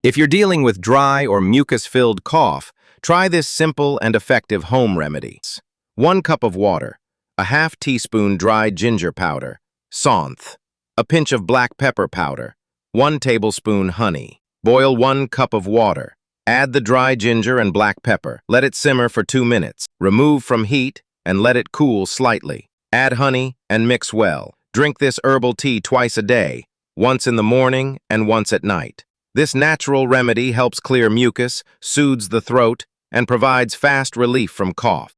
If you're dealing with dry or mucus-filled cough, try this simple and effective home remedy. 1 cup of water, a half teaspoon dried ginger powder, Sonth, a pinch of black pepper powder, 1 tablespoon honey. Boil 1 cup of water. Add the dry ginger and black pepper. Let it simmer for 2 minutes. Remove from heat and let it cool slightly. Add honey and mix well. Drink this herbal tea twice a day, once in the morning and once at night. This natural remedy helps clear mucus, soothes the throat, and provides fast relief from cough.